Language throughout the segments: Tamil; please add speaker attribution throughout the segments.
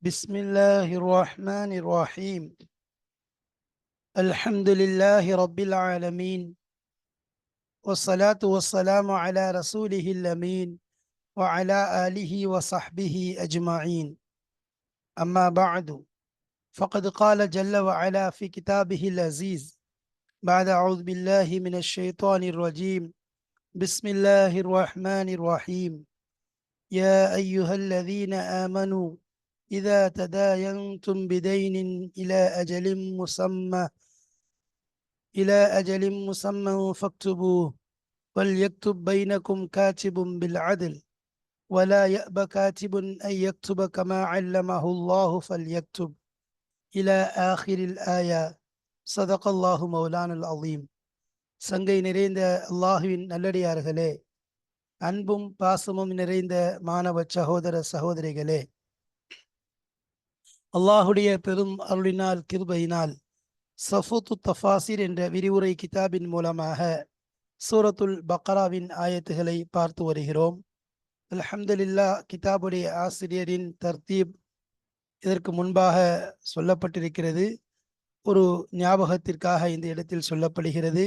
Speaker 1: بسم الله الرحمن الرحيم. الحمد لله رب العالمين، والصلاة والسلام على رسوله الأمين وعلى آله وصحبه أجمعين. أما بعد، فقد قال جل وعلا في كتابه العزيز بعد أعوذ بالله من الشيطان الرجيم. بسم الله الرحمن الرحيم. يا أيها الذين آمنوا إذا تداينتم بدين إلى أجل مسمى فاكتبوه، وليكتب بينكم كاتب بالعدل، ولا يأب كاتب أن يكتب كما علمه الله فليكتب إلى آخر الآية. صدق الله مولانا العظيم. சங்கை நிறைந்த அல்லாஹுவின் நல்லடியார்களே, அன்பும் பாசமும் நிறைந்த மாணவ சகோதர சகோதரிகளே, அல்லாஹுடைய பெரும் அருளினால் கிருபையினால் சஃபூத்து தஃபாசிர் என்ற விரிவுரை கிதாபின் மூலமாக சூரத்துல் பக்ராவின் ஆயத்துகளை பார்த்து வருகிறோம். அல்ஹம்துலில்லாஹ், கிதாபுடைய ஆசிரியரின் தர்த்தீப் இதற்கு முன்பாக சொல்லப்பட்டிருக்கிறது. ஒரு ஞாபகத்திற்காக இந்த இடத்தில் சொல்லப்படுகிறது.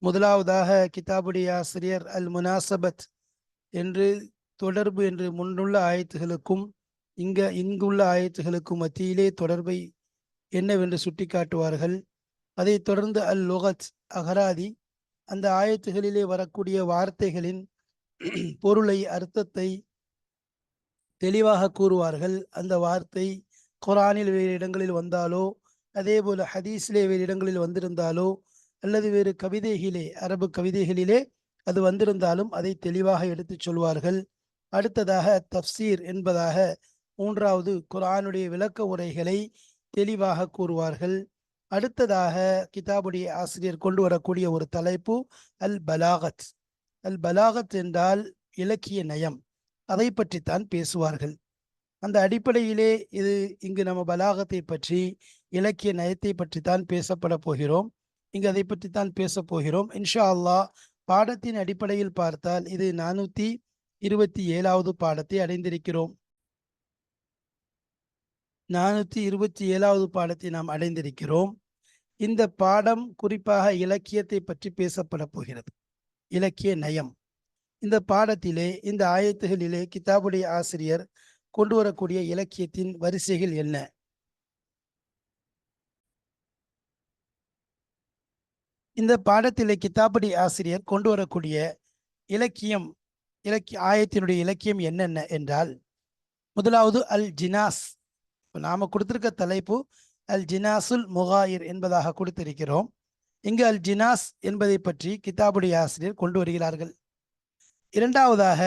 Speaker 1: முதலாவதாக கிதாபுடைய ஆசிரியர் அல் முனாசபத் என்று தொடர்பு என்று முன்னுள்ள ஆயத்துகளுக்கும் இங்குள்ள ஆயத்துகளுக்கும் மத்தியிலே தொடர்பை என்னவென்று சுட்டி காட்டுவார்கள். அதைத் தொடர்ந்து அல் லுகத் அகராதி, அந்த ஆயத்துகளிலே வரக்கூடிய வார்த்தைகளின் பொருளை அர்த்தத்தை தெளிவாக கூறுவார்கள். அந்த வார்த்தை குர்ஆனில் வேறு இடங்களில் வந்தாலோ, அதே போல ஹதீஸிலே வேறு இடங்களில் வந்திருந்தாலோ, அல்லது வேறு கவிதைகளிலே அரபு கவிதைகளிலே அது வந்திருந்தாலும் அதை தெளிவாக எடுத்துச் சொல்வார்கள். அடுத்ததாக தஃப்சீர் என்பதாக மூன்றாவது குர்ஆனுடைய விளக்க உரைகளை தெளிவாக கூறுவார்கள். அடுத்ததாக கிதாபுடைய ஆசிரியர் கொண்டு வரக்கூடிய ஒரு தலைப்பு அல் பலாகத். அல் பலாகத் என்றால் இலக்கிய நயம், அதை பற்றித்தான் பேசுவார்கள். அந்த அடிப்படையிலே இங்கு நம்ம பலாகத்தை பற்றி, இலக்கிய நயத்தை பற்றித்தான் பேசப்பட போகிறோம். இங்கு அதை பற்றித்தான் பேச போகிறோம் இன்ஷா அல்லாஹ். பாடத்தின் அடிப்படையில் பார்த்தால் இது 427வது பாடத்தை அடைந்திருக்கிறோம். 427வது பாடத்தை நாம் அடைந்திருக்கிறோம். இந்த பாடம் குறிப்பாக இலக்கியத்தை பற்றி பேசப்பட போகிறது, இலக்கிய நயம். இந்த பாடத்திலே, இந்த ஆயத்துகளிலே கிதாபுடைய ஆசிரியர் கொண்டு வரக்கூடிய இலக்கியத்தின் வரிசைகள் என்ன? இந்த பாடத்திலே கிதாபுடைய ஆசிரியர் கொண்டு வரக்கூடிய ஆயத்தினுடைய இலக்கியம் என்னென்ன என்றால், முதலாவது அல் ஜினாஸ். நாம கொடுத்திருக்க தலைப்பு அல் ஜினாசுல் முகாயிர் என்பதாக கொடுத்திருக்கிறோம். இங்கு அல் ஜினாஸ் என்பதை பற்றி கிதாபுடைய ஆசிரியர் கொண்டு வருகிறார்கள். இரண்டாவதாக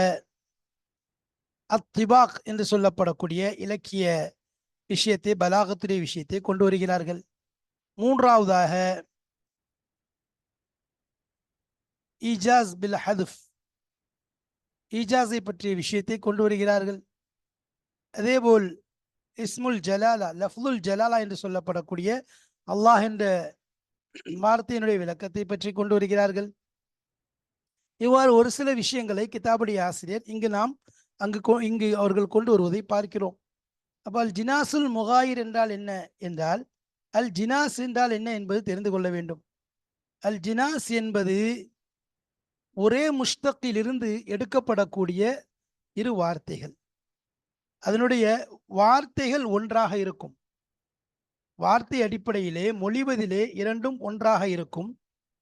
Speaker 1: அத்திபாக் என்று சொல்லப்படக்கூடிய இலக்கிய விஷயத்தை, பலாகத்துடைய விஷயத்தை கொண்டு வருகிறார்கள். மூன்றாவதாக ஈஜாஸ் பில் ஹதுஃப், ஈஜாஸை பற்றிய விஷயத்தை கொண்டு வருகிறார்கள். அதேபோல் இஸ்முல் ஜலாலா, லஃப்லுல் ஜலாலா என்று சொல்லப்படக்கூடிய அல்லாஹ் என்ற வார்த்தையினுடைய விளக்கத்தை பற்றி கொண்டு வருகிறார்கள். இவ்வாறு ஒரு சில விஷயங்களை கிதாபுடைய ஆசிரியர் இங்கு அவர்கள் கொண்டு வருவதை பார்க்கிறோம். அப்போ அல் ஜினாசுல் முகாயிர் என்றால் என்ன என்றால், அல் ஜினாஸ் என்றால் என்ன என்பது தெரிந்து கொள்ள வேண்டும். அல் ஜினாஸ் என்பது ஒரே முஷ்தக்கிலிருந்து எடுக்கப்படக்கூடிய இரு வார்த்தைகள். அதனுடைய வார்த்தைகள் ஒன்றாக இருக்கும். வார்த்தை அடிப்படையிலே, மொழிவதிலே இரண்டும் ஒன்றாக இருக்கும்.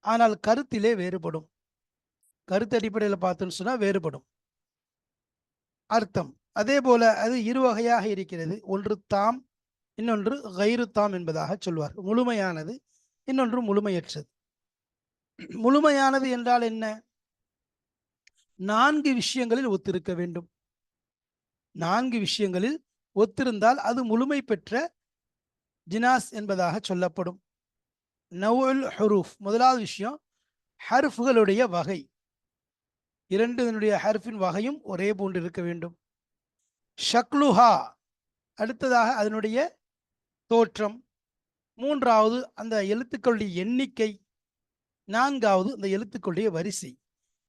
Speaker 1: ஆனால் கருத்திலே வேறுபடும். கருத்து அடிப்படையில் பார்த்தோன்னு சொன்னா வேறுபடும் அர்த்தம். அதே போல அது இரு வகையாக இருக்கிறது. ஒன்று தாம், இன்னொன்று கைரு தாம் என்பதாக சொல்வார். முழுமையானது, இன்னொன்று முழுமையற்றது. முழுமையானது என்றால் என்ன? 4 விஷயங்களில் ஒத்திருக்க வேண்டும். 4 விஷயங்களில் ஒத்திருந்தால் அது முழுமை பெற்ற ஜினாஸ் என்பதாக சொல்லப்படும். நவுல் ஹுரூஃப், முதலாவது விஷயம் ஹர்ஃப்களுடைய வகை. இரண்டினுடைய ஹர்ஃபின் வகையும் ஒரே போன்று இருக்க வேண்டும். ஷக்லுஹா, அடுத்ததாக அதனுடைய தோற்றம். மூன்றாவது அந்த எழுத்துக்களுடைய எண்ணிக்கை. நான்காவது அந்த எழுத்துக்களுடைய வரிசை.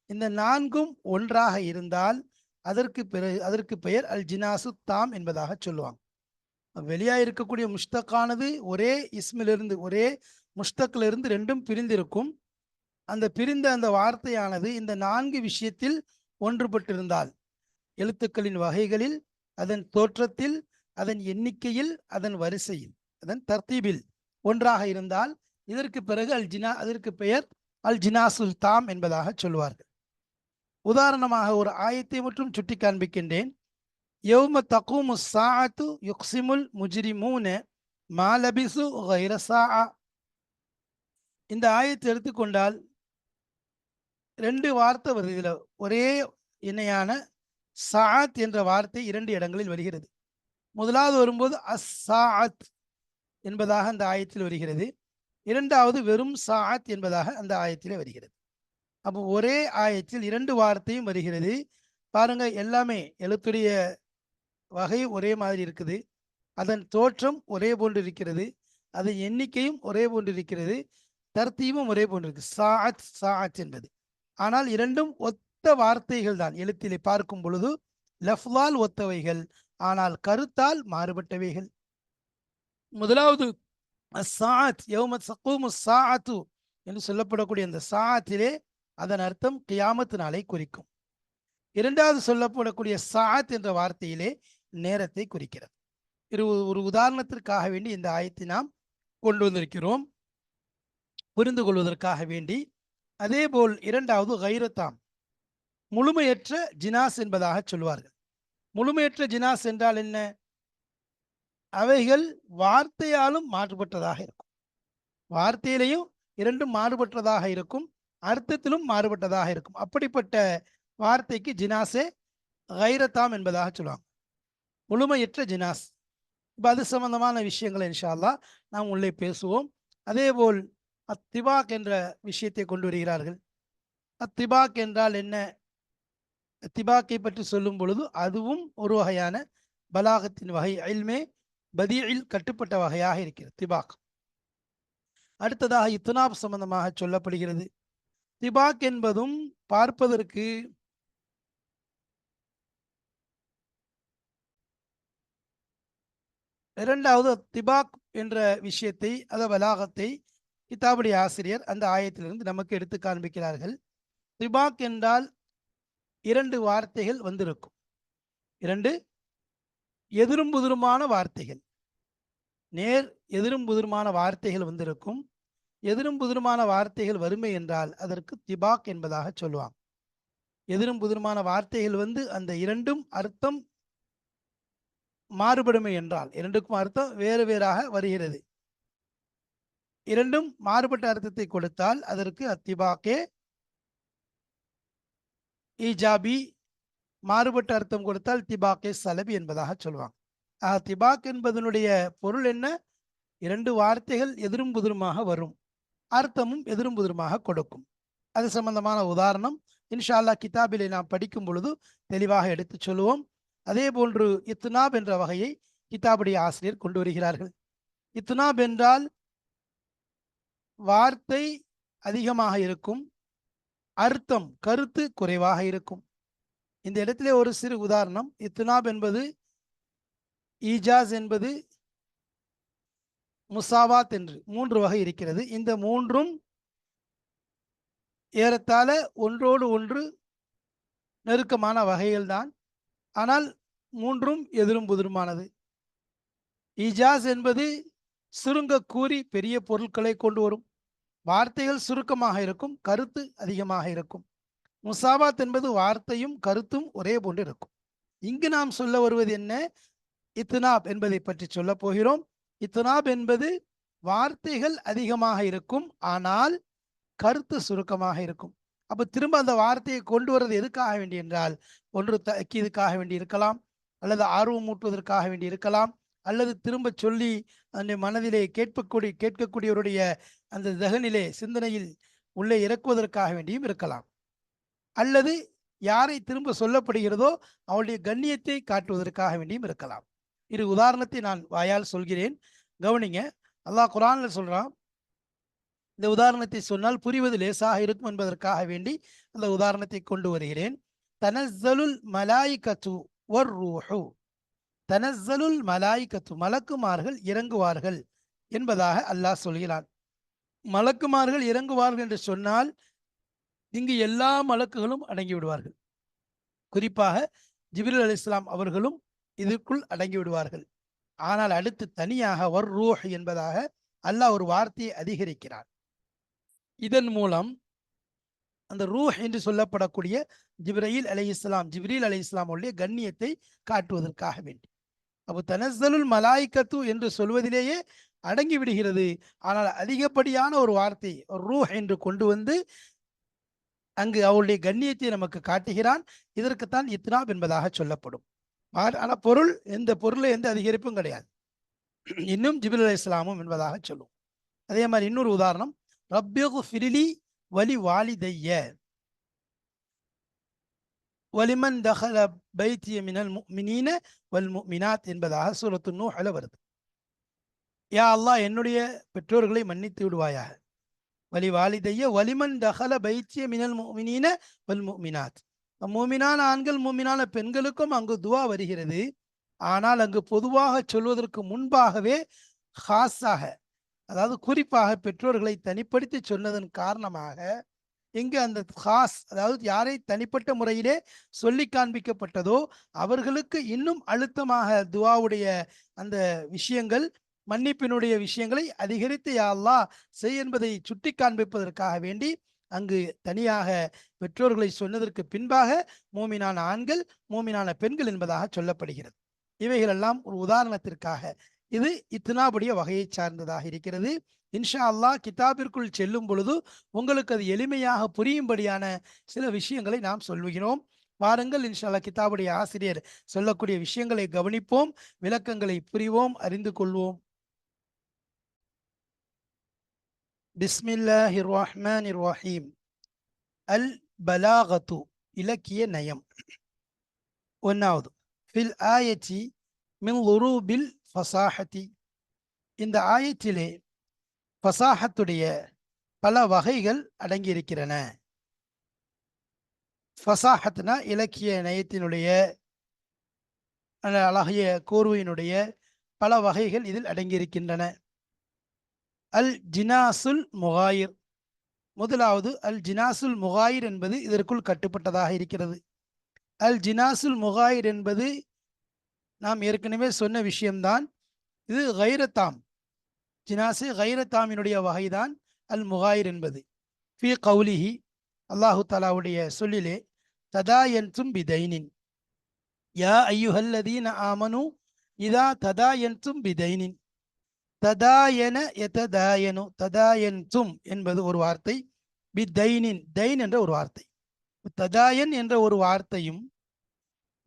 Speaker 1: இந்த 4ம் ஒன்றாக இருந்தால் அதற்கு பெயர் அல் ஜினாசு தாம் என்பதாக சொல்லுவாங்க. வெளியாக இருக்கக்கூடிய முஷ்தக்கானது ஒரே இஸ்மிலிருந்து ஒரே முஷ்தக்கிலிருந்து ரெண்டும் பிரிந்திருக்கும். அந்த பிரிந்த அந்த வார்த்தையானது இந்த 4 விஷயத்தில் ஒன்றுபட்டிருந்தால், எழுத்துக்களின் வகைகளில், அதன் தோற்றத்தில், அதன் எண்ணிக்கையில், அதன் வரிசையில், அதன் தர்த்தீபில் ஒன்றாக இருந்தால் இதற்கு பிறகு அதற்கு பெயர் அல் ஜினாசுல் தாம் என்பதாக சொல்வார்கள். உதாரணமாக ஒரு ஆயத்தை மட்டும் சுட்டி காண்பிக்கின்றேன். யௌம தகூமு ஸாஅத்து யுக்ஸிமுல் முஜ்ரிமூன மா லபிஸு கைர ஸாஅ. இந்த ஆயத்தை எடுத்துக்கொண்டால் 2 வார்த்தை வருது. இதில் ஒரே இணையான சாத் என்ற வார்த்தை 2 இடங்களில் வருகிறது. முதலாவது வரும்போது அஸ்ஸாஅத் என்பதாக அந்த ஆயத்தில் வருகிறது. இரண்டாவது வெறும் சாஅத் என்பதாக அந்த ஆயத்திலே வருகிறது. அப்போ ஒரே ஆயத்தில் 2 வார்த்தையும் வருகிறது. பாருங்க, எல்லாமே எழுத்துடைய வகை ஒரே மாதிரி இருக்குது, அதன் தோற்றம் ஒரே போன்று இருக்கிறது, அதன் எண்ணிக்கையும் ஒரே போன்று இருக்கிறது, தர்த்தீபும் ஒரே போன்று இருக்கு. சாஅத் சாஅத் என்பது. ஆனால் இரண்டும் ஒத்த வார்த்தைகள் தான். எழுத்திலே பார்க்கும் பொழுது லஃப்லால் ஒத்தவைகள், ஆனால் கருத்தால் மாறுபட்டவைகள். முதலாவது அஸ்ஸாஅத் யௌம தகூமு ஸாஅத்து என்று சொல்லப்படக்கூடிய அந்த சாஅத்திலே அதன் அர்த்தம் கியாமத் நாளை குறிக்கும். இரண்டாவது சொல்லப்படக்கூடிய சாஅத் என்ற வார்த்தையிலே நேரத்தை குறிக்கிறது. ஒரு உதாரணத்திற்காக வேண்டி இந்த ஆயத்தை நாம் கொண்டு வந்திருக்கிறோம், புரிந்து கொள்வதற்காக வேண்டி. அதேபோல் இரண்டாவது கைரத்தாம், முழுமையற்ற ஜினாஸ் என்பதாக சொல்வார்கள். முழுமையற்ற ஜினாஸ் என்றால் என்ன? அவைகள் வார்த்தையாலும் மாறுபட்டதாக இருக்கும். வார்த்தையிலையும் இரண்டும் மாறுபட்டதாக இருக்கும், அர்த்தத்திலும் மாறுபட்டதாக இருக்கும். அப்படிப்பட்ட வார்த்தைக்கு ஜினாஸே கைரத்தாம் என்பதாக சொல்லுவாங்க, முழுமையற்ற ஜினாஸ். இப்போ அது சம்பந்தமான விஷயங்களை இன்ஷா அல்லாஹ் நாம் உள்ளே பேசுவோம். அதேபோல் அத்திபாக் என்ற விஷயத்தை கொண்டு வருகிறார்கள். அத்திபாக் என்றால் என்ன? அத்திபாக்கை பற்றி சொல்லும் பொழுது அதுவும் ஒரு வகையான பலாகத்தின் வகை, இல்மே பதீஇல் கட்டுப்பட்ட வகையாக இருக்கிறது திபாக். அடுத்ததாக இத்னாப் சம்பந்தமாக சொல்லப்படுகிறது. திபாக் என்பதும் பார்ப்பதற்கு இரண்டாவது திபாக் என்ற விஷயத்தை, அத பலாகத்தை கிதாபுடைய ஆசிரியர் அந்த ஆயத்திலிருந்து நமக்கு எடுத்து காண்பிக்கிறார்கள். திபாக் என்றால் 2 வார்த்தைகள் வந்திருக்கும், 2 எதிரும் புதிருமான வார்த்தைகள், நேர் எதிரும் புதிருமான வார்த்தைகள் வந்திருக்கும். எதிரும் புதிருமான வார்த்தைகள் வறுமை என்றால் அதற்கு திபாக் என்பதாக சொல்லுவாங்க. எதிரும் புதிருமான வார்த்தைகள் வந்து அந்த இரண்டும் அர்த்தம் மாறுபடுமை என்றால், இரண்டுக்கும் அர்த்தம் வேறு வேறாக வருகிறது, இரண்டும் மாறுபட்ட அர்த்தத்தை கொடுத்தால் அதற்கு அத்திபாக்கே ஈஜாபி, மாறுபட்ட அர்த்தம் கொடுத்தால் திபாக்கே சலபி என்பதாக சொல்லுவாங்க. திபாக் என்பதனுடைய பொருள் என்ன? 2 வார்த்தைகள் எதிரும் புதிருமாக வரும், அர்த்தமும் எதிரும் புதிருமாக கொடுக்கும். அது சம்பந்தமான உதாரணம் இன்ஷா அல்லாஹ் கிதாபிலே நாம் படிக்கும் பொழுது தெளிவாக எடுத்து சொல்லுவோம். அதே போன்று இத்னாப் என்ற வகையை கிதாபுடைய ஆசிரியர் கொண்டு வருகிறார்கள். இத்னாப் என்றால் வார்த்தை அதிகமாக இருக்கும், அர்த்தம் கருத்து குறைவாக இருக்கும். இந்த இடத்திலே ஒரு சிறு உதாரணம். இத்னாப் என்பது, ஈஜாஸ் என்பது, முசாவாத் என்று 3 வகை இருக்கிறது. இந்த 3ம் ஏறத்தாழ ஒன்றோடு ஒன்று நெருக்கமான வகைகள் தான், ஆனால் 3ம் எதிரும் புதிருமானது. ஈஜாஸ் என்பது சுருங்க கூறி பெரிய பொருட்களை கொண்டு வரும், வார்த்தைகள் சுருக்கமாக இருக்கும், கருத்து அதிகமாக இருக்கும். முசாவாத் என்பது வார்த்தையும் கருத்தும் ஒரே போன்று இருக்கும். இங்கு நாம் சொல்ல வருவது என்ன? இத்னாப் என்பதை பற்றி சொல்ல போகிறோம். இத்னாப் என்பது வார்த்தைகள் அதிகமாக இருக்கும், ஆனால் கருத்து சுருக்கமாக இருக்கும். அப்போ திரும்ப அந்த வார்த்தையை கொண்டு வருவது எதுக்காக வேண்டி என்றால், ஒன்று தக்கீதுக்காக வேண்டி இருக்கலாம், அல்லது ஆர்வம் ஊட்டுவதற்காக வேண்டி இருக்கலாம், அல்லது திரும்ப சொல்லி அந்த மனதிலே கேட்கக்கூடியவருடைய அந்த தகனிலே சிந்தனையில் உள்ளே இறக்குவதற்காக வேண்டியும் இருக்கலாம், அல்லது யாரை திரும்ப சொல்லப்படுகிறதோ அவளுடைய கண்ணியத்தை காட்டுவதற்காக வேண்டியும் இருக்கலாம். இரு உதாரணத்தை நான் வாயால் சொல்கிறேன், கவனிங்க. அல்லாஹ் குர்ஆன்ல சொல்றான். இந்த உதாரணத்தை சொன்னால் புரிவது லேசாக இருக்கும் என்பதற்காக வேண்டி அந்த உதாரணத்தை கொண்டு வருகிறேன். தனஸ்ஸலுல் மலாயிகத்து வர்ரூஹு, தனஸ்ஸலுல் மலாயிகத்து, மலக்குமார்கள் இறங்குவார்கள் என்பதாக அல்லாஹ் சொல்கிறான். மலக்குமார்கள் இறங்குவார்கள் என்று சொன்னால் இங்கு எல்லா மலக்குகளும் அடங்கி விடுவார்கள். குறிப்பாக ஜிப்ரீல் அலைஹிஸ்ஸலாம் அவர்களும் இதற்குள் அடங்கி விடுவார்கள். ஆனால் அடுத்து தனியாக வர் ரூஹ் என்பதாக அல்லாஹ் ஒரு வார்த்தையை அதிகரிக்கிறார். இதன் மூலம் அந்த ரூஹ் என்று சொல்லப்படக்கூடிய ஜிப்ரீல் அலைஹிஸ்ஸலாம் உடைய கண்ணியத்தை காட்டுவதற்காக வேண்டி. அப்போ தனஸ்ஸலுல் மலாயிகத்து என்று சொல்வதிலேயே அடங்கி விடுகிறது. ஆனால் அதிகப்படியான ஒரு வார்த்தை ரூஹ் என்று கொண்டு வந்து அங்கு அவளுடைய கண்ணியத்தை நமக்கு காட்டுகிறான். இதற்குத்தான் இத்னாப் என்பதாக சொல்லப்படும். ஆனால் பொருள், எந்த பொருளை எந்த அதிகரிப்பும் கிடையாது. இன்னும் ஜிப்ரீல் அலைஹிஸ்ஸலாமும் என்பதாக சொல்லும். அதே மாதிரி இன்னொரு உதாரணம், ரப்பிக்ஃபிர்லி வலி வாலிதைய வலிமன் தஹல பைத்திய மினல் முஃமினீன வல் முஃமினாத் என்பதாக சூரத்து நூஹ்ல வருது. யா அல்லாஹ், என்னுடைய பெற்றோர்களை மன்னித்து விடுவாயாக. வலி வாலிதைய வலிமன் தஹல பைத்திய மினல் முஃமினீன வல் முஃமினாத். மூமினான ஆண்கள் மூமினான பெண்களுக்கும் அங்கு துவா வருகிறது. ஆனால் அங்கு பொதுவாக சொல்வதற்கு முன்பாகவே ஹாஸாக, அதாவது குறிப்பாக பெற்றோர்களை தனிப்படுத்தி சொன்னதன் காரணமாக இங்கு அந்த ஹாஸ், அதாவது யாரை தனிப்பட்ட முறையிலே சொல்லி காண்பிக்கப்பட்டதோ அவர்களுக்கு இன்னும் அழுத்தமாக துவாவுடைய அந்த விஷயங்கள், மன்னிப்பினுடைய விஷயங்களை அதிகரித்து யா அல்லாஹ் செய் என்பதை சுட்டி காண்பிப்பதற்காக வேண்டி அங்கு தனியாக பெற்றோர்களை சொன்னதற்கு பின்பாக மூமினான ஆண்கள் மூமினான பெண்கள் என்பதாக சொல்லப்படுகிறது. இவைகளெல்லாம் ஒரு உதாரணத்திற்காக. இது இத்னாபுடைய வகையை சார்ந்ததாக இருக்கிறது. இன்ஷா அல்லாஹ் கிதாபிற்குள் செல்லும் பொழுது உங்களுக்கு அது எளிமையாக புரியும்படியான சில விஷயங்களை நாம் சொல்லுகிறோம். வாருங்கள், இன்ஷா அல்லாஹ் கிதாபுடைய ஆசிரியர் சொல்லக்கூடிய விஷயங்களை கவனிப்போம், விளக்கங்களை புரிவோம், அறிந்து கொள்வோம். பிஸ்மில்லாஹிர் ரஹ்மானிர் ரஹீம். அல் பலாகத்து, இலக்கிய நயம். ஒன்னாவது, ஃபில் ஆயத்தி மின் லுரூபில் ஃபசாஹத்தி, இந்த ஆயத்திலே ஃபசாஹத்துடைய பல வகைகள் அடங்கியிருக்கிறன. ஃபசாஹத்னா இலக்கிய நயத்தினுடைய அழகிய கோர்வையினுடைய பல வகைகள் இதில் அடங்கியிருக்கின்றன. அல் ஜினாசுல் முகாயிர், முதலாவது அல் ஜினாசுல் முகாயிர் என்பது இதற்குள் கட்டுப்பட்டதாக இருக்கிறது. அல் ஜினாசுல் முகாயிர் என்பது நாம் ஏற்கனவே சொன்ன விஷயம்தான். இது கைரத்தாம், ஜினாசு கைரத்தாமினுடைய வகைதான் அல் முகாயிர் என்பது. ஃபி கௌலிஹி, அல்லாஹு தஆலாவுடைய சொல்லிலே, ததாயன்தும் பிதைனின் யா ஐயுஹல்லதீன ஆமனு இதா ததாயன்தும் பிதைனின். ததாயன யததாயனு, ததாயன்தும் என்பது ஒரு வார்த்தை, பிதைனின் தைன் என்ற ஒரு வார்த்தை. ததாயன் என்ற ஒரு வார்த்தையும்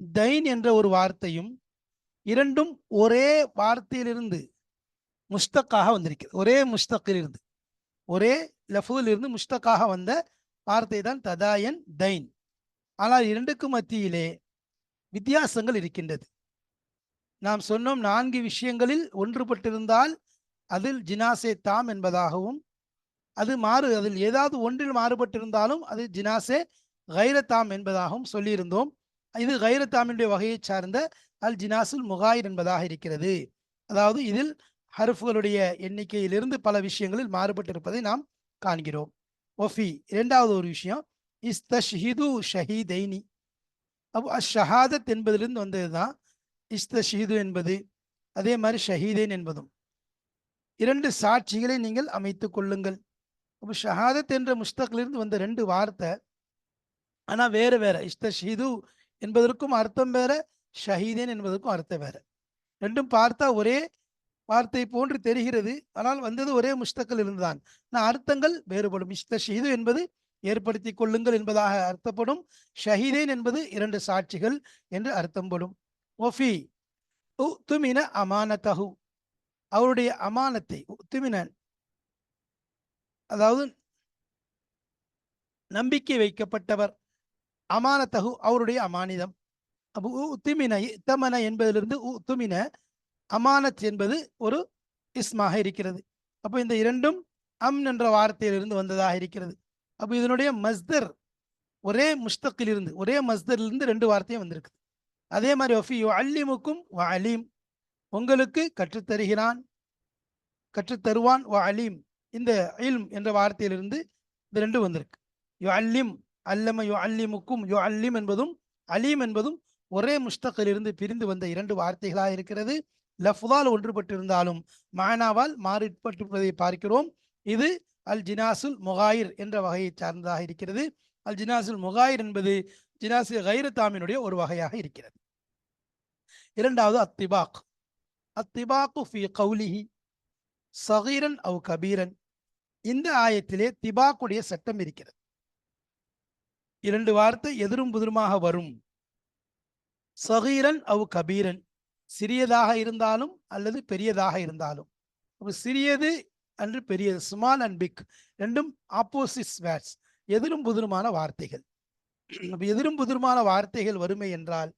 Speaker 1: தைன் என்ற ஒரு வார்த்தையும் இரண்டும் ஒரே வார்த்தையிலிருந்து முஸ்தக்காக வந்திருக்கிறது. ஒரே முஸ்தக்கிலிருந்து, ஒரே லஃபுலிருந்து முஸ்தக்காக வந்த வார்த்தை தான் ததாயன் தைன். ஆனால் இரண்டுக்கு மத்தியிலே வித்தியாசங்கள் இருக்கின்றது. நாம் சொன்னோம், 4 விஷயங்களில் ஒன்றுபட்டிருந்தால் அதில் ஜினாசே தாம் என்பதாகவும், அதில் ஏதாவது ஒன்றில் மாறுபட்டிருந்தாலும் அது ஜினாசே கைரத்தாம் என்பதாகவும் சொல்லியிருந்தோம். இது கைரத்தாமினுடைய வகையை சார்ந்த அல் ஜினாசுல் முகாயிர் என்பதாக இருக்கிறது. அதாவது இதில் ஹர்ஃப்களுடைய எண்ணிக்கையிலிருந்து பல விஷயங்களில் மாறுபட்டிருப்பதை நாம் காண்கிறோம். ஒஃபி, இரண்டாவது ஒரு விஷயம், இஸ்தஷ்ஹிது ஷஹீதைனி. அப்போ அஷஹாதத் என்பதிலிருந்து வந்தது தான் இஸ்தஷ்ஹிது என்பது. அதே மாதிரி ஷஹீதைன் என்பதும் 2 சாட்சிகளை நீங்கள் அமைத்துக் கொள்ளுங்கள். அப்போ ஷஹாதத் என்ற முஸ்தகிலிருந்து வந்த 2 வார்த்தை, ஆனால் வேறு வேற. இஸ்தஷ்ஹிது என்பதற்கும் அர்த்தம் வேற, ஷஹீதேன் என்பதற்கும் அர்த்தம் வேற. ரெண்டும் பார்த்தா ஒரே வார்த்தை போன்று தெரிகிறது, ஆனால் வந்தது ஒரே முஸ்தக்கில் இருந்துதான். ஆனால் அர்த்தங்கள் வேறுபடும். இஸ்தஷ்ஹிது என்பது ஏற்படுத்தி கொள்ளுங்கள் என்பதாக அர்த்தப்படும். ஷஹீதேன் என்பது 2 சாட்சிகள் என்று அர்த்தப்படும். ஒஃபி உத்துமின அமானத்தஹு, அவருடைய அமானத்தை, உத்துமின அதாவது நம்பிக்கை வைக்கப்பட்டவர், அமானத்தஹு அவருடைய அமானிதம். அப்போ உத்துமின, இத்தமன என்பதிலிருந்து உத்துமின, அமானத் என்பது ஒரு இஸ்மாக இருக்கிறது. அப்போ இந்த இரண்டும் அம் என்ற வார்த்தையிலிருந்து வந்ததாக இருக்கிறது. அப்போ இதனுடைய மஸ்தர் ஒரே முஸ்தக்கிலிருந்து, ஒரே மஸ்தரிலிருந்து 2 வார்த்தையும் வந்திருக்கு. அதே மாதிரி ஒஃபி அல்லிமுக்கும் வ அலீம், உங்களுக்கு கற்றுத்தருகிறான், கற்றுத்தருவான், வ அலீம். இந்த இல்ம் என்ற வார்த்தையிலிருந்து இது ரெண்டு வந்திருக்கு. யு அல்லிம், அல்லம யு அல்லிமுக்கும், யு அல்லிம் என்பதும் அலீம் என்பதும் ஒரே முஸ்தகிலிருந்து பிரிந்து வந்த இரண்டு வார்த்தைகளாக இருக்கிறது. லஃப்தால் ஒன்றுபட்டிருந்தாலும் மானாவால் மாறுபட்டிருப்பதை பார்க்கிறோம். இது அல் ஜினாசுல் முகாயிர் என்ற வகையை சார்ந்ததாக இருக்கிறது. அல் ஜினாசுல் முகாயிர் என்பது ஜினாசு கைரு தாமினுடைய ஒரு வகையாக இருக்கிறது. இரண்டாவது அத்திபாக். அத்திபாக்கு ஃபி கௌலிஹி சகீரன் அவ் கபீரன். இந்த ஆயத்திலே திபாக்குடைய சட்டம் இருக்கிறது. இரண்டு வார்த்தை எதிரும் புதிருமாக வரும். சகீரன் அவ் கபீரன், சிறியதாக இருந்தாலும் அல்லது பெரியதாக இருந்தாலும். சிறியது அன்று பெரியது, ஸ்மால் அண்ட் பிக், ரெண்டும் ஆப்போசிட் வேர்ட்ஸ், எதிரும் புதிருமான வார்த்தைகள். எதிரும் புதிருமான வார்த்தைகள் வறுமை என்றால்,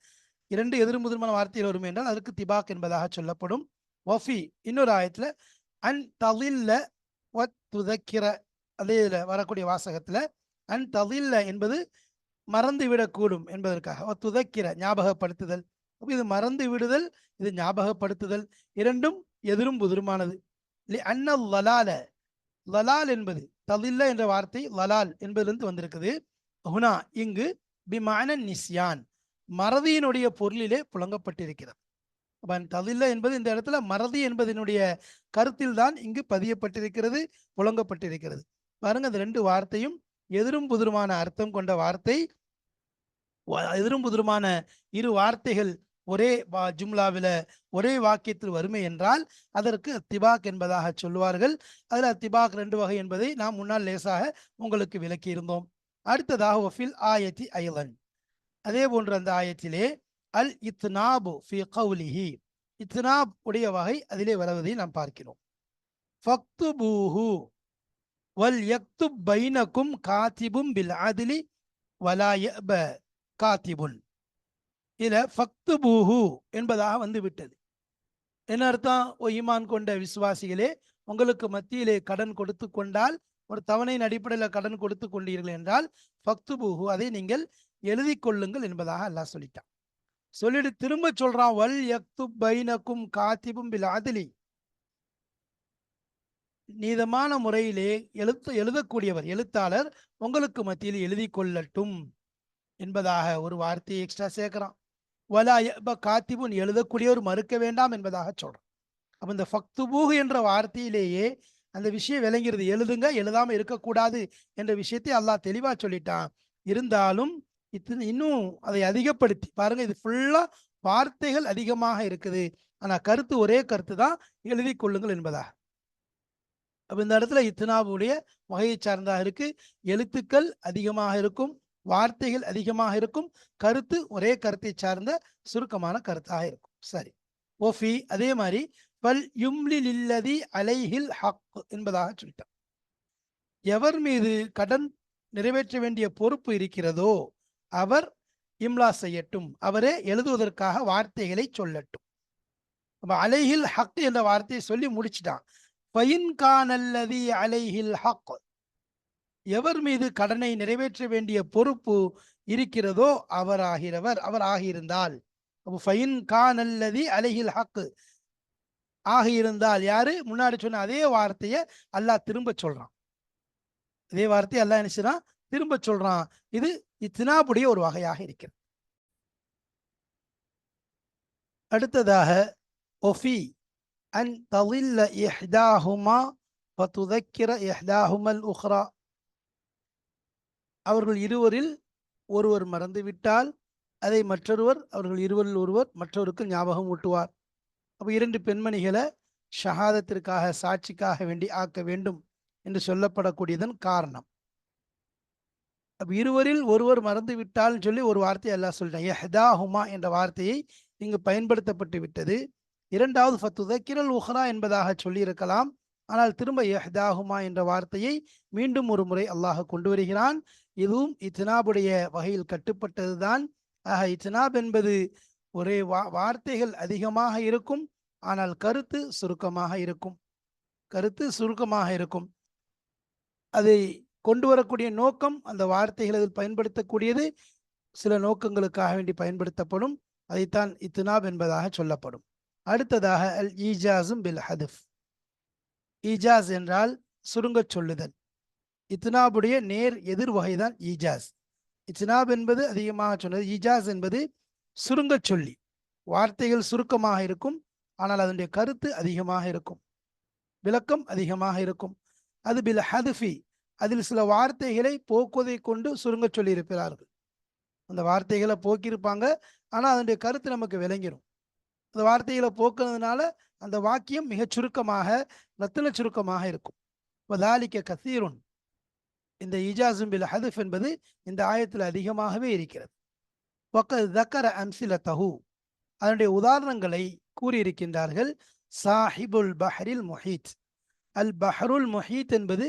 Speaker 1: இரண்டு எதிரும் புதிருமான வார்த்தைகள் வறுமை என்றால் அதற்கு திபாக் என்பதாக சொல்லப்படும். வஃபி இன்னொரு ஆயத்துல அன் தலில்ல வத் துதக்கிற, அதே வரக்கூடிய வாசகத்துல அன் தலில்ல என்பது மறந்து விடக்கூடும் என்பதற்காக, துதக்கிற ஞாபகப்படுத்துதல். இது மறந்து விடுதல், இது ஞாபகப்படுத்துதல், இரண்டும் எதிரும் புதிருமானது. அன்னல் லலால, லலால் என்பது தலில்ல என்ற வார்த்தை லலால் என்பதிலிருந்து வந்திருக்குது. ஹுனா இங்கு பிமான நிஸ்யான், மறதியினுடைய பொருளிலே புழங்கப்பட்டிருக்கிறது. தலில்ல என்பது இந்த இடத்துல மறதி என்பதனுடைய கருத்தில் தான் இங்கு பதியப்பட்டிருக்கிறது, புழங்கப்பட்டிருக்கிறது. பாருங்க, அந்த ரெண்டு வார்த்தையும் எதிரும் புதிருமான அர்த்தம் கொண்ட வார்த்தை. எதிரும் புதிருமான இரு வார்த்தைகள் ஒரே ஜும்லாவில ஒரே வாக்கியத்தில் வறுமை என்றால் அதற்கு அத்திபாக் என்பதாக சொல்லுவார்கள். அதில் அத்திபாக் ரெண்டு வகை என்பதை நாம் முன்னால் லேசாக உங்களுக்கு விளக்கி இருந்தோம். அடுத்ததாக வஃபில் ஆயத்தி ஐலன், அதே போன்று அந்த ஆயத்திலே அல் இத்னாபு ஃபி கௌலிஹி, இத்னாப் உடைய வகை அதிலே வருவதை நாம் பார்க்கிறோம். ஃபக்துபூஹு வல் யக்துப் பைனக்கும் காத்திபும் பில் அத்லி வலா யப காத்திபுன். இதுல ஃபக்துபூஹு என்பதாக வந்து விட்டது. என்ன அர்த்தம்? ஓ ஈமான் கொண்ட விசுவாசிகளே, உங்களுக்கு மத்தியிலே கடன் கொடுத்து கொண்டால், ஒரு தவணையின் அடிப்படையில் கடன் கொடுத்து கொண்டீர்கள் என்றால் ஃபக்துபூஹு, அதை நீங்கள் எழுதி கொள்ளுங்கள் என்பதாக அல்லாஹ் சொல்லிட்டான். சொல்லிட்டு திரும்ப சொல்றான், வல் யக்துப் பைனக்கும் காத்திபும் பில் அத்லி, நீதமான முறையிலே எழுதக்கூடியவர், எழுத்தாளர் உங்களுக்கு மத்தியில் எழுதி கொள்ளட்டும் என்பதாக ஒரு வார்த்தையை எக்ஸ்ட்ரா சேர்க்கிறான். வலா யப காத்திபுன், எழுதக்கூடியவர் மறுக்க வேண்டாம் என்பதாக சொல்றான். அப்ப இந்த ஃபக்துபூஹு என்ற வார்த்தையிலேயே அந்த விஷயம் விளங்கிறது, எழுதுங்க, எழுதாம இருக்கக்கூடாது என்ற விஷயத்தை அல்லாஹ் தெளிவா சொல்லிட்டான். இருந்தாலும் இன்னும் அதை அதிகப்படுத்தி பாருங்க, இது ஃபுல்லா வார்த்தைகள் அதிகமாக இருக்குது, ஆனா கருத்து ஒரே கருத்து தான், எழுதி கொள்ளுங்கள் என்பதாக. அப்ப இந்த இடத்துல இத்னாவுடைய வகையை சார்ந்ததாக இருக்கு. எழுத்துக்கள் அதிகமாக இருக்கும், வார்த்தைகள் அதிகமாக இருக்கும், கருத்து ஒரே கருத்தை சார்ந்த சுருக்கமான கருத்தாக இருக்கும். சரி, ஓஃபி அதே மாதிரி பல் யும்லி லில்லதி அலைஹில் ஹக் என்பதாக சொல்லிட்டார். எவர் மீது கடன் நிறைவேற்ற வேண்டிய பொறுப்பு இருக்கிறதோ அவர் இம்லா செய்யட்டும், அவரே எழுதுவதற்காக வார்த்தைகளை சொல்லட்டும். அலைஹில் ஹக் என்ற வார்த்தையை சொல்லி முடிச்சிட்டான். ஃபயின் கானல்லதி அலைஹில் ஹக், எவர் மீது கடனை நிறைவேற்ற வேண்டிய பொறுப்பு இருக்கிறதோ அவர் ஆகியிருந்தால், ஃபயின் கானல்லதி அலைஹில் ஹக் ஆகியிருந்தால், யாரு முன்னாடி சொன்ன அதே வார்த்தையை அல்லாஹ் திரும்ப சொல்றான். இதே வார்த்தையை அல்லாஹ் என்ன செய்றான்? திரும்ப சொல்றான். இது இத்னாபுடைய ஒரு வகையாக இருக்கிறது. அடுத்ததாக ஒஃபி அன் தலில்ல இஹ்தாஹுமா ஃபதுதக்கிர இஹ்தாஹுமல் உஹ்ரா, அவர்கள் இருவரில் ஒருவர் மறந்துவிட்டால் அதை மற்றொருவர், அவர்கள் இருவரில் ஒருவர் மற்றவருக்கு ஞாபகம் ஊட்டுவார். அப்போ இரண்டு பெண்மணிகளை ஷஹாதத்திற்காக, சாட்சிக்காக வேண்டி ஆக்க வேண்டும் என்று சொல்லப்படக்கூடியதன் காரணம். அப்போ இருவரில் ஒருவர் மறந்து விட்டால் சொல்லி ஒரு வார்த்தையை அல்லாஹ் சொல்லிட்டான். இஹ்தாஹுமா என்ற வார்த்தையை இங்கு பயன்படுத்தப்பட்டு விட்டது. இரண்டாவது ஃபதுதக்கிரல் உஹ்ரா என்பதாக சொல்லியிருக்கலாம், ஆனால் திரும்ப இஹ்தாஹுமா என்ற வார்த்தையை மீண்டும் ஒரு முறை அல்லாஹ் கொண்டு வருகிறான். இதுவும் இத்னாபுடைய வகையில் கட்டுப்பட்டதுதான். ஆக இத்னாப் என்பது ஒரே வார்த்தைகள் அதிகமாக இருக்கும், ஆனால் கருத்து சுருக்கமாக இருக்கும். கருத்து சுருக்கமாக இருக்கும். அதை கொண்டு வரக்கூடிய நோக்கம், அந்த வார்த்தைகள் அதில் பயன்படுத்தக்கூடியது சில நோக்கங்களுக்காக வேண்டி பயன்படுத்தப்படும். அதைத்தான் இத்னாப் என்பதாக சொல்லப்படும். அடுத்ததாக அல் ஈஜாஸும் பில் ஹதுஃப். ஈஜாஸ் என்றால் சுருங்கச் சொல்லுதல். இத்னாபுடைய நேர் எதிர் வகைதான் ஈஜாஸ். இத்னாப் என்பது அதிகமாக சொன்னது, ஈஜாஸ் என்பது சுருங்கச் சொல்லி. வார்த்தைகள் சுருக்கமாக இருக்கும், ஆனால் அதனுடைய கருத்து அதிகமாக இருக்கும், விளக்கம் அதிகமாக இருக்கும். அது பில் ஹதுஃபி, அதில் சில வார்த்தைகளை போக்குவதை கொண்டு சுருங்க சொல்லி இருக்கிறார்கள். அந்த வார்த்தைகளை போக்கியிருப்பாங்க, ஆனால் அதனுடைய கருத்து நமக்கு விளங்கிடும். அந்த வார்த்தைகளை போக்குனதுனால அந்த வாக்கியம் மிகச் சுருக்கமாக, ரத்தின சுருக்கமாக இருக்கும். வதாலிக்க கசீருன், இந்த இஜாசும் பில் ஹதுஃப் என்பது இந்த ஆயத்தில் அதிகமாகவே இருக்கிறது. வக்கத் தக்கர அம்சிலத்தஹு, அதனுடைய உதாரணங்களை கூறியிருக்கின்றார்கள். சாஹிபுல் பஹ்ரில் முஹீத். அல் பஹ்ருல் முஹீத் என்பது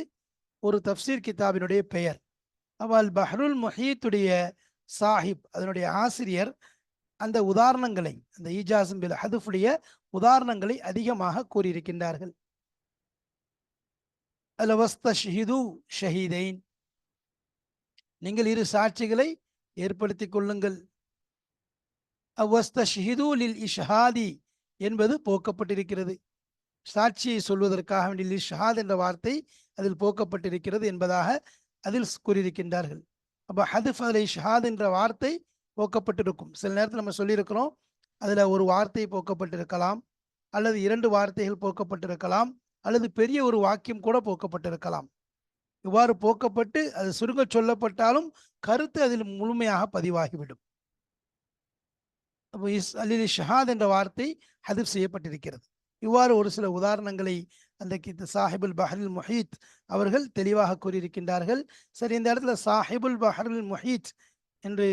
Speaker 1: ஒரு தஃப்சீர் கிதாபினுடைய பெயர். அல் பஹ்ருல் முஹீத்துடைய சாஹிப், அதனுடைய ஆசிரியர், அந்த உதாரணங்களை, அந்த ஈஜாசும் பில் ஹதுஃபுடைய உதாரணங்களை அதிகமாக கூறியிருக்கின்றார்கள். அல் வஸ்தஷ்ஹிது ஷஹீதைன், நீங்கள் இரு சாட்சிகளை ஏற்படுத்திக் கொள்ளுங்கள். வஸ்தஷ்ஹிது லில் இஷ்ஹாதி என்பது போக்கப்பட்டிருக்கிறது. சாட்சியை சொல்வதற்காக வேண்டிய லிஷ்ஹாத் என்ற வார்த்தை அதில் போக்கப்பட்டிருக்கிறது என்பதாக அதில் கூறியிருக்கின்றார்கள். அப்போ ஹதுஃப் அல் இஷ்ஹாத் என்ற வார்த்தை போக்கப்பட்டிருக்கும். சில நேரத்தில் நம்ம சொல்லியிருக்கிறோம், அதில் ஒரு வார்த்தை போக்கப்பட்டிருக்கலாம், அல்லது 2 வார்த்தைகள் போக்கப்பட்டிருக்கலாம், அல்லது பெரிய ஒரு வாக்கியம் கூட போக்கப்பட்டிருக்கலாம். இவ்வாறு போக்கப்பட்டு அது சுருங்க சொல்லப்பட்டாலும் கருத்து அதில் முழுமையாக பதிவாகிவிடும். அப்போ அலில் ஷஹாத் என்ற வார்த்தை ஹதுஃப் செய்யப்பட்டிருக்கிறது. இவ்வாறு ஒரு சில உதாரணங்களை அந்த சாஹிபுல் பஹ்ரில் முஹீத் அவர்கள் தெளிவாக கூறியிருக்கின்றார்கள். சரி, இந்த இடத்துல சாஹிபுல் பஹ்ரில் முஹீத் என்று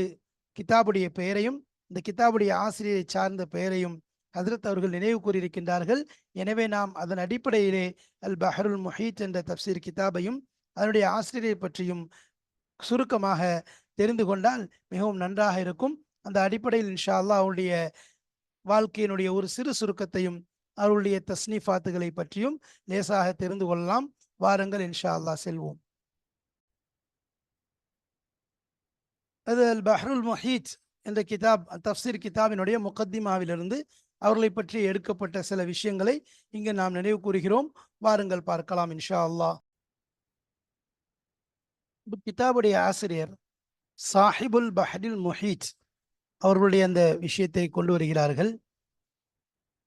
Speaker 1: கிதாபுடைய பெயரையும் இந்த கிதாபுடைய ஆசிரியரை சார்ந்த பெயரையும் ஹஜ்ரத் அவர்கள் நினைவு கூறியிருக்கின்றார்கள். எனவே நாம் அதன் அடிப்படையிலே அல் பஹ்ருல் முஹீத் என்ற தப்சீர் கிதாபையும் அதனுடைய ஆசிரியரை பற்றியும் சுருக்கமாக தெரிந்து கொண்டால் மிகவும் நன்றாக இருக்கும். அந்த அடிப்படையில் இன்ஷா அல்லாஹ் அவருடைய வாழ்க்கையினுடைய ஒரு சிறு சுருக்கத்தையும் அவருடைய தஸ்னீஃபாத்துகளை பற்றியும் லேசாக தெரிந்து கொள்ளலாம். வாருங்கள் இன்ஷா அல்லாஹ் செல்வோம். அது அல் பஹ்ருல் முஹீத் என்ற கிதாப், தஃப்சீர் கிதாபினுடைய முகத்திமாவிலிருந்து அவர்களை பற்றி எடுக்கப்பட்ட சில விஷயங்களை இங்கு நாம் நினைவு கூறுகிறோம். வாருங்கள் பார்க்கலாம் இன்ஷா அல்லாஹ். கிதாபுடைய ஆசிரியர் சாஹிபுல் பஹ்ரில் முஹீத் அவர்களுடைய அந்த விஷயத்தை கொண்டு வருகிறார்கள்.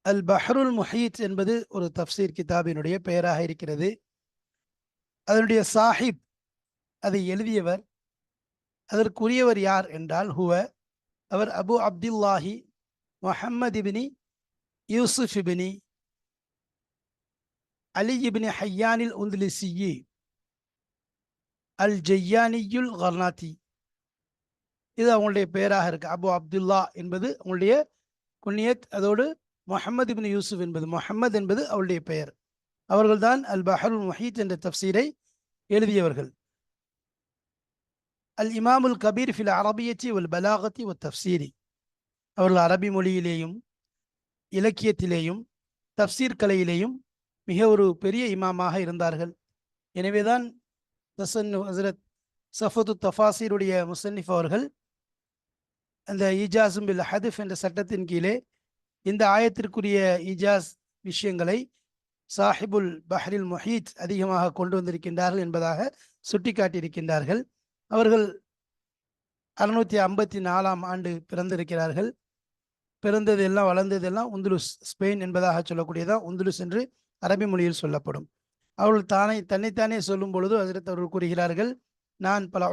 Speaker 1: அல் பஹ்ருல் முஹீத் என்பது ஒரு தஃப்சீர் கிதாபினுடைய பெயராக இருக்கிறது. அதனுடைய சாஹிப், அதை எழுதியவர், அதற்குரியவர் யார் என்றால் அவர் அபு அப்துல்லாஹி முஹம்மது இப்னி யூசுப் இப்னி அலி இப்னி ஹையானில் உந்த்லிசியி அல் ஜையானியுல் கர்னாத்தி, இது அவங்களுடைய பெயராக இருக்கு. அபு அப்துல்லா என்பது அவங்களுடைய குன்னியத், அதோடு முஹம்மது இப்னு யூசுப் என்பது, முஹம்மது என்பது அவருடைய பெயர். அவர்கள்தான் அல் பஹ்ருல் முஹீத் என்ற தஃப்சீரை எழுதியவர்கள். அல் இமாமுல் கபீர் ஃபில் அரபியத்தி வல் பலாகத்தி வ தஃப்சீரி, அவர்கள் அரபி மொழியிலேயும் இலக்கியத்திலேயும் தஃப்சீர் கலையிலேயும் மிக ஒரு பெரிய இமாமாக இருந்தார்கள். எனவேதான் ஹஸரத் சஃபத்து தஃபாசீருடைய முஸன்னிஃப் அவர்கள் அந்த ஈஜாஸும் பில் ஹதுஃப் என்ற சட்டத்தின் கீழே இந்த ஆயத்திற்குரிய ஈஜாஸ் விஷயங்களை சாஹிபுல் பஹ்ரில் முஹீத் அதிகமாக கொண்டு வந்திருக்கின்றார்கள் என்பதாக சுட்டிக்காட்டியிருக்கின்றார்கள். அவர்கள் 654ஆம் ஆண்டு பிறந்திருக்கிறார்கள். பிறந்ததெல்லாம் வளர்ந்ததெல்லாம் உந்துலுஸ், ஸ்பெயின் என்பதாக சொல்லக்கூடியதான் உந்துலுஸ் என்று அரபி மொழியில் சொல்லப்படும். அவர்கள் தன்னைத்தானே சொல்லும் பொழுது ஹஜ்ரத் அவர்கள் கூறுகிறார்கள், நான் பல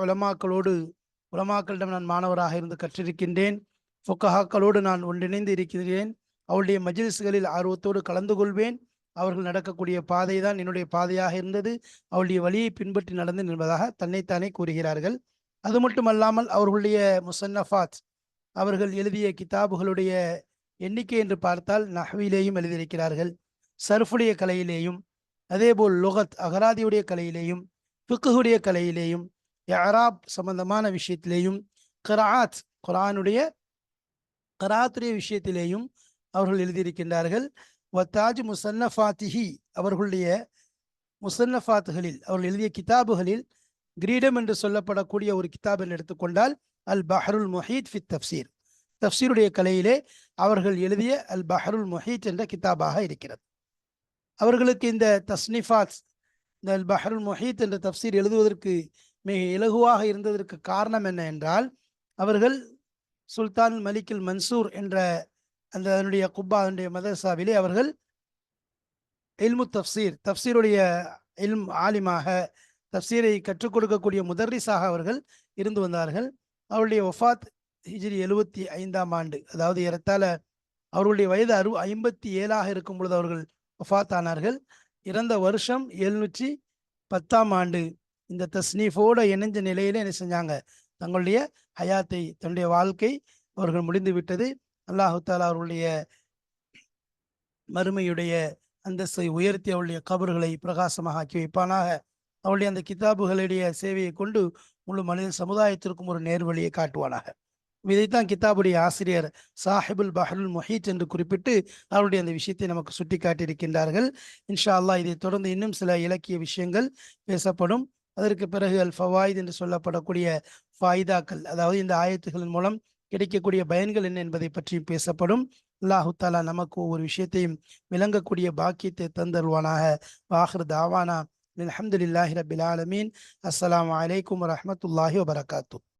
Speaker 1: உலமாக்களிடம் நான் மாணவராக இருந்து கற்றிருக்கின்றேன், ஃபுக்கஹாக்களோடு நான் ஒன்றிணைந்து இருக்கிறேன், அவருடைய மஜ்லிஸ்களில் ஆர்வத்தோடு கலந்து கொள்வேன், அவர்கள் நடக்கக்கூடிய பாதை தான் என்னுடைய பாதையாக இருந்தது, அவருடைய வழியை பின்பற்றி நடந்தேன் என்பதாக தன்னைத்தானே கூறுகிறார்கள். அது மட்டுமல்லாமல் அவர்களுடைய முசன்னஃபாத், அவர்கள் எழுதிய கிதாபுகளுடைய எண்ணிக்கை என்று பார்த்தால் நஹ்விலேயும் எழுதியிருக்கிறார்கள், சர்ஃபுடைய கலையிலேயும், அதேபோல் லுகத் அகராதியுடைய கலையிலேயும், ஃபிக்ஹுடைய கலையிலேயும், இஅராப் சம்பந்தமான விஷயத்திலேயும், குர்ஆனுடைய கராத்துடைய விஷயத்திலேயும் அவர்கள் எழுதியிருக்கின்றார்கள். வத்தாஜ் முசன்னஃபாத்திஹி, அவர்களுடைய முசன்னஃபாத்துகளில், அவர்கள் எழுதிய கிதாபுகளில் கிரீடம் என்று சொல்லப்படக்கூடிய ஒரு கிதாபில் எடுத்துக்கொண்டால் அல் பஹ்ருல் முஹீத் ஃபித் தஃப்சீர், தஃப்சீருடைய கலையிலே அவர்கள் எழுதிய அல் பஹருல் முஹீத் என்ற கிதாபாக இருக்கிறது. அவர்களுக்கு இந்த தஸ்னிஃபாத், இந்த அல் பஹருல் முஹீத் என்ற தஃப்சீர் எழுதுவதற்கு மிக இலகுவாக இருந்ததற்கு காரணம் என்ன என்றால், அவர்கள் சுல்தான் மலிக்கில் மன்சூர் என்ற அந்த அதனுடைய குப்பா அதனுடைய மதரசாவிலே அவர்கள் இல்மு தஃப்சீர், தஃப்சீருடைய இல்ம் ஆலிமாக, தஃப்சீரை கற்றுக் கொடுக்கக்கூடிய முதர்ரிஸாக அவர்கள் இருந்து வந்தார்கள். அவருடைய வஃபாத் ஹிஜ்ரி 75ஆம் ஆண்டு, அதாவது ஏறத்தாழ அவர்களுடைய வயது 57ஆக இருக்கும் பொழுது அவர்கள் வஃபாத் ஆனார்கள். இறந்த வருஷம் 710ஆம் ஆண்டு. இந்த தஸ்னீஃபோடு இணைஞ்ச நிலையில என்ன செஞ்சாங்க, தங்களுடைய ஹயாத்தை, தன்னுடைய வாழ்க்கை அவர்கள் முடிந்து விட்டது. அல்லாஹு தாலா அவர்களுடைய மறுமையுடைய அந்தஸ்தை உயர்த்தி அவருடைய கபர்களை பிரகாசமாக ஆக்கி வைப்பானாக. அவருடைய அந்த கிதாபுகளுடைய சேவையை கொண்டு முழு மனித சமுதாயத்திற்கும் ஒரு நேர்வழியை காட்டுவானாக. இதைத்தான் கிதாபுடைய ஆசிரியர் சாஹிபுல் பஹருல் முஹீத் என்று குறிப்பிட்டு அவருடைய அந்த விஷயத்தை நமக்கு சுட்டி காட்டியிருக்கின்றார்கள். இன்ஷா அல்லாஹ் இதை தொடர்ந்து இன்னும் சில இலக்கிய விஷயங்கள் பேசப்படும். அதற்கு பிறகு அல் ஃபவாயித் என்று சொல்லப்படக்கூடிய ஃபாயிதாக்கள், அதாவது இந்த ஆயத்துகளின் மூலம் கிடைக்கக்கூடிய பயன்கள் என்ன என்பதை பற்றியும் பேசப்படும். அல்லாஹு தாலா நமக்கு ஒவ்வொரு விஷயத்தையும் விளங்கக்கூடிய பாக்கியத்தை தந்தருவானாக. வாஹிர் தாவானா அல்ஹம்துலில்லாஹி ரப்பில் ஆலமீன். அஸ்ஸலாமு அலைக்கும் வரஹ்மத்துல்லாஹி வபரகாத்துஹு.